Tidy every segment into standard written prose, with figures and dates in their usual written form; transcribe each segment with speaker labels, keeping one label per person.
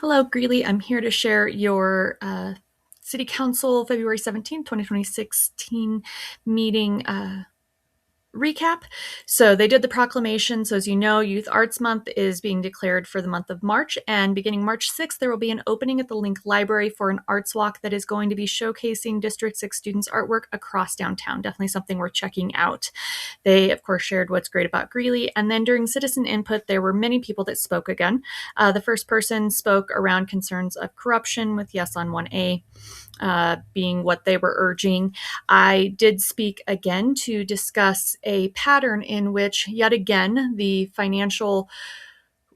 Speaker 1: Hello, Greeley. I'm here to share your City Council February 17th, 2016 meeting recap. So they did the proclamation. So as you know, Youth Arts Month is being declared for the month of March. And beginning March 6th, there will be an opening at the Link Library for an arts walk that is going to be showcasing District 6 students' artwork across downtown. Definitely something worth checking out. They, of course, shared what's great about Greeley. And then during citizen input, there were many people that spoke again. The first person spoke around concerns of corruption with yes on 1A. Being what they were urging. I did speak again to discuss a pattern in which, yet again, the financial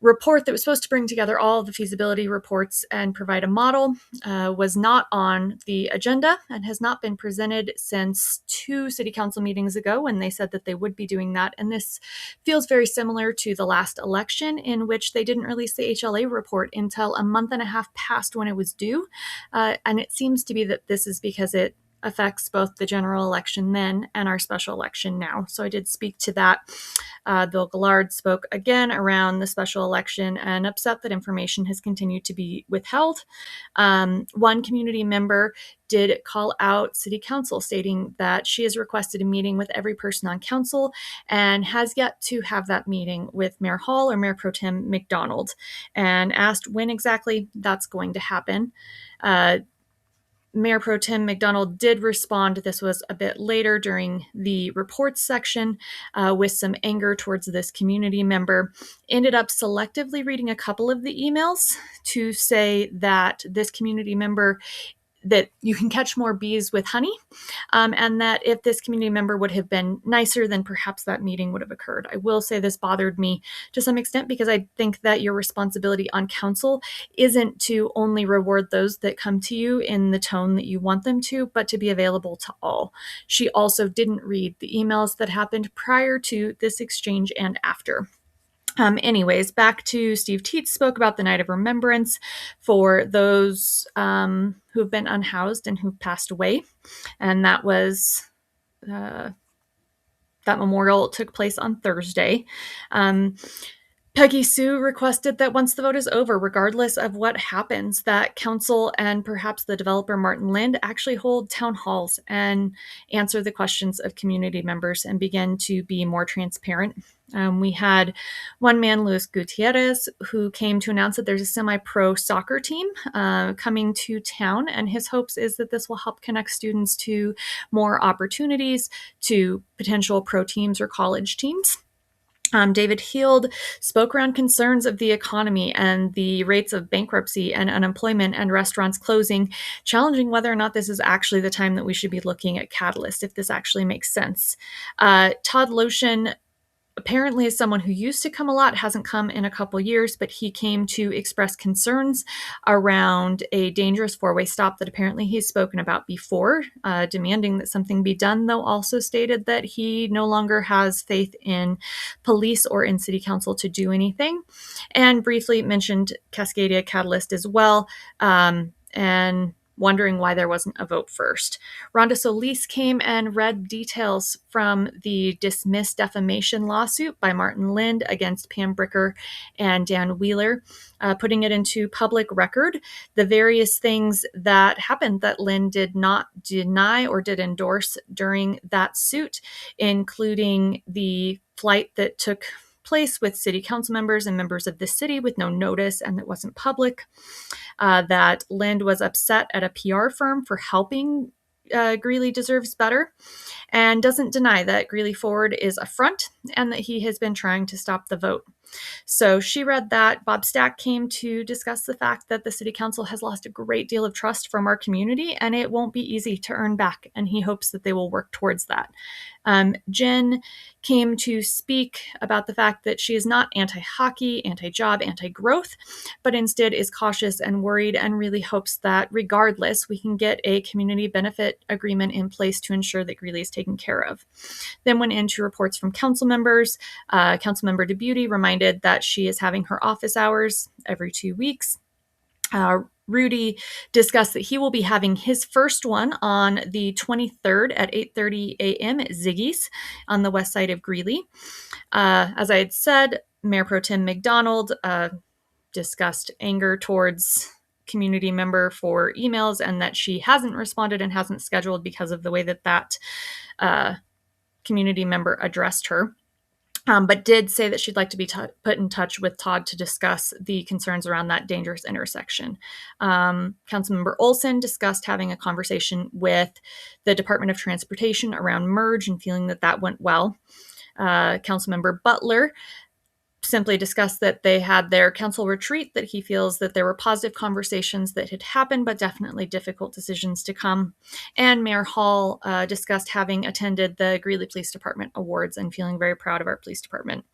Speaker 1: report that was supposed to bring together all of the feasibility reports and provide a model was not on the agenda and has not been presented since 2 city council meetings ago when they said that they would be doing that. And this feels very similar to the last election, in which they didn't release the HLA report until a month and a half past when it was due. And it seems to be that this is because it affects both the general election then and our special election now. So I did speak to that. Bill Gillard spoke again around the special election and upset that information has continued to be withheld. One community member did call out City Council, stating that she has requested a meeting with every person on council and has yet to have that meeting with Mayor Hall or Mayor Pro Tem McDonald, and asked when exactly that's going to happen. Mayor Pro Tem McDonald did respond. This was a bit later during the reports section with some anger towards this community member. Ended up selectively reading a couple of the emails to say that this community member, that you can catch more bees with honey, and that if this community member would have been nicer, then perhaps that meeting would have occurred. I will say this bothered me to some extent because I think that your responsibility on council isn't to only reward those that come to you in the tone that you want them to, but to be available to all. She also didn't read the emails that happened prior to this exchange and after. Anyways, back to Steve Teets spoke about the Night of Remembrance for those who have been unhoused and who've passed away. And that was, that memorial took place on Thursday. Peggy Sue requested that once the vote is over, regardless of what happens, that council and perhaps the developer Martin Lind actually hold town halls and answer the questions of community members and begin to be more transparent. We had one man, Luis Gutierrez, who came to announce that there's a semi-pro soccer team coming to town, and his hopes is that this will help connect students to more opportunities, to potential pro teams or college teams. David Heald spoke around concerns of the economy and the rates of bankruptcy and unemployment and restaurants closing, challenging whether or not this is actually the time that we should be looking at Catalyst, if this actually makes sense. Todd Lotion apparently is someone who used to come a lot, hasn't come in a couple years, but he came to express concerns around a dangerous four-way stop that apparently he's spoken about before, demanding that something be done, though also stated that he no longer has faith in police or in city council to do anything, and briefly mentioned Cascadia Catalyst as well, and wondering why there wasn't a vote first. Rhonda Solis came and read details from the dismissed defamation lawsuit by Martin Lind against Pam Bricker and Dan Wheeler, putting it into public record, the various things that happened that Lind did not deny or did endorse during that suit, including the flight that took place with city council members and members of the city with no notice and that wasn't public, that Lind was upset at a PR firm for helping Greeley Deserves Better, and doesn't deny that Greeley Forward is a front and that he has been trying to stop the vote. So she read that. Bob Stack came to discuss the fact that the city council has lost a great deal of trust from our community and it won't be easy to earn back, and he hopes that they will work towards that. Jen came to speak about the fact that she is not anti-hockey, anti-job, anti-growth, but instead is cautious and worried and really hopes that regardless, we can get a community benefit agreement in place to ensure that Greeley is taken care of. Then went into reports from council members. Councilmember DeBeauty reminded that she is having her office hours every 2 weeks. Rudy discussed that he will be having his first one on the 23rd at 8:30 a.m. at Ziggy's on the west side of Greeley. As I had said, Mayor Pro Tem McDonald discussed anger towards community member for emails and that she hasn't responded and hasn't scheduled because of the way that community member addressed her. But did say that she'd like to be put in touch with Todd to discuss the concerns around that dangerous intersection. Councilmember Olson discussed having a conversation with the Department of Transportation around merge and feeling that went well. Councilmember Butler simply discussed that they had their council retreat, that he feels that there were positive conversations that had happened, but definitely difficult decisions to come. And Mayor Hall discussed having attended the Greeley Police Department Awards and feeling very proud of our police department.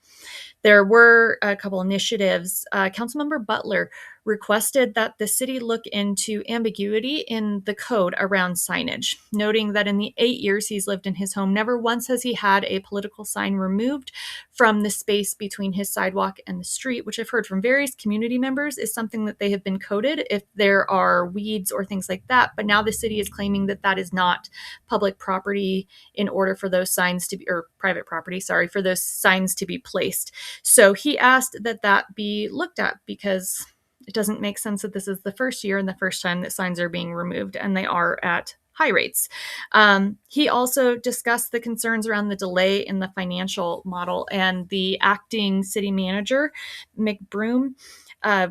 Speaker 1: There were a couple initiatives. Councilmember Butler requested that the city look into ambiguity in the code around signage, noting that in the 8 years he's lived in his home, never once has he had a political sign removed from the space between his sidewalk and the street, which I've heard from various community members is something that they have been coded if there are weeds or things like that. But now the city is claiming that is not public property in order for those signs to be, or private property, sorry, for those signs to be placed. So he asked that be looked at because it doesn't make sense that this is the first year and the first time that signs are being removed, and they are at high rates. He also discussed the concerns around the delay in the financial model, and the acting city manager, McBroom,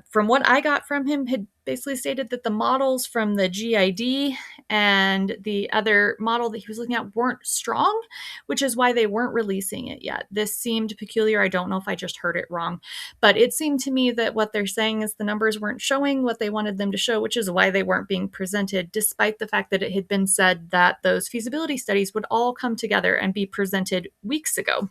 Speaker 1: from what I got from him, had basically stated that the models from the GID and the other model that he was looking at weren't strong, which is why they weren't releasing it yet. This seemed peculiar. I don't know if I just heard it wrong, but it seemed to me that what they're saying is the numbers weren't showing what they wanted them to show, which is why they weren't being presented, despite the fact that it had been said that those feasibility studies would all come together and be presented weeks ago.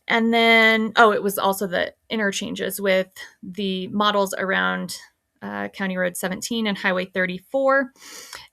Speaker 1: And then, it was also the interchanges with the models around County Road 17 and Highway 34.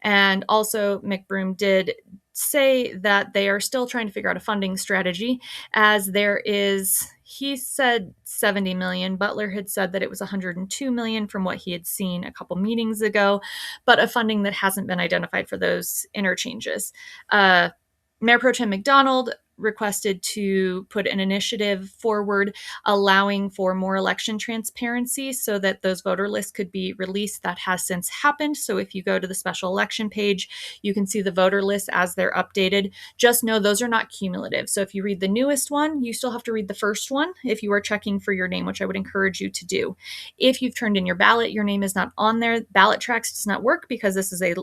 Speaker 1: And also, McBroom did say that they are still trying to figure out a funding strategy, as there is, he said 70 million. Butler had said that it was 102 million from what he had seen a couple meetings ago, but a funding that hasn't been identified for those interchanges. Mayor Pro Tem McDonald requested to put an initiative forward allowing for more election transparency so that those voter lists could be released. That has since happened. So if you go to the special election page, you can see the voter lists as they're updated. Just know those are not cumulative. So if you read the newest one, you still have to read the first one if you are checking for your name, which I would encourage you to do. If you've turned in your ballot, your name is not on there. Ballot tracks does not work because this is a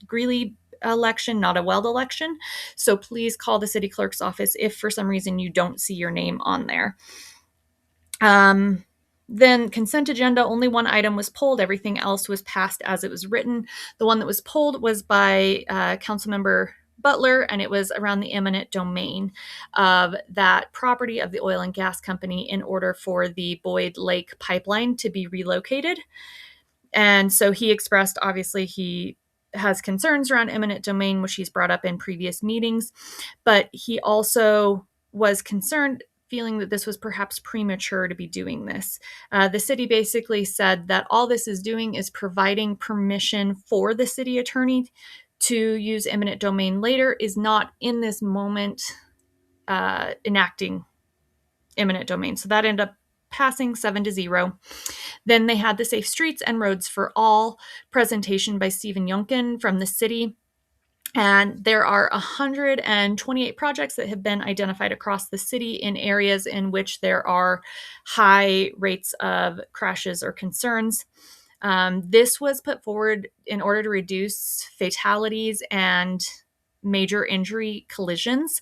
Speaker 1: Greeley election, not a Weld election. So please call the city clerk's office if for some reason you don't see your name on there. Then consent agenda, only one item was pulled. Everything else was passed as it was written. The one that was pulled was by Councilmember Butler, and it was around the eminent domain of that property of the oil and gas company in order for the Boyd Lake pipeline to be relocated. And so he expressed, obviously, he has concerns around eminent domain, which he's brought up in previous meetings, but he also was concerned, feeling that this was perhaps premature to be doing this. The city basically said that all this is doing is providing permission for the city attorney to use eminent domain later, is not in this moment enacting eminent domain. So that ended up passing 7-0. Then they had the Safe Streets and Roads for All presentation by Stephen Yonkin from the city. And there are 128 projects that have been identified across the city in areas in which there are high rates of crashes or concerns. This was put forward in order to reduce fatalities and major injury collisions.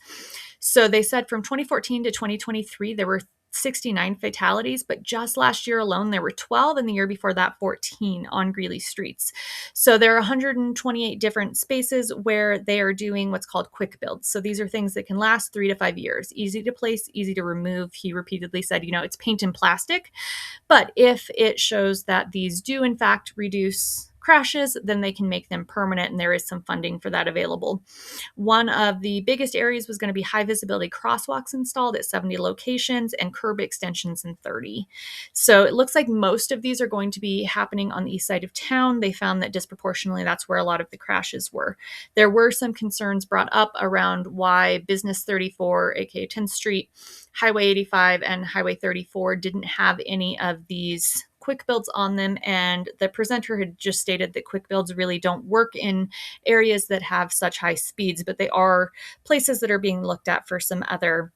Speaker 1: So they said from 2014 to 2023, there were 69 fatalities, but just last year alone, there were 12, and the year before that, 14 on Greeley streets. So there are 128 different spaces where they are doing what's called quick builds. So these are things that can last 3 to 5 years, easy to place, easy to remove. He repeatedly said, it's paint and plastic, but if it shows that these do in fact reduce crashes, then they can make them permanent, and there is some funding for that available. One of the biggest areas was going to be high visibility crosswalks installed at 70 locations and curb extensions in 30. So it looks like most of these are going to be happening on the east side of town. They found that disproportionately that's where a lot of the crashes were. There were some concerns brought up around why Business 34, aka 10th Street, Highway 85, and Highway 34 didn't have any of these quick builds on them. And the presenter had just stated that quick builds really don't work in areas that have such high speeds, but they are places that are being looked at for some other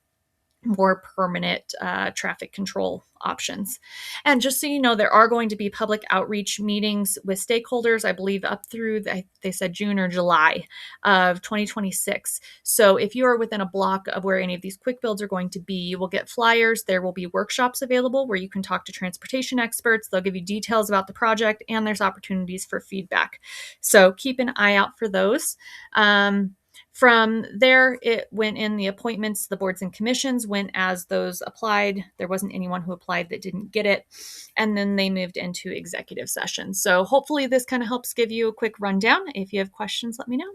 Speaker 1: more permanent traffic control options. And just so you know, there are going to be public outreach meetings with stakeholders, I believe up through, they said June or July of 2026. So if you are within a block of where any of these quick builds are going to be, you will get flyers. There will be workshops available where you can talk to transportation experts. They'll give you details about the project, and there's opportunities for feedback. So keep an eye out for those. From there, it went in the appointments, the boards and commissions went as those applied. There wasn't anyone who applied that didn't get it. And then they moved into executive session. So hopefully this kind of helps give you a quick rundown. If you have questions, let me know.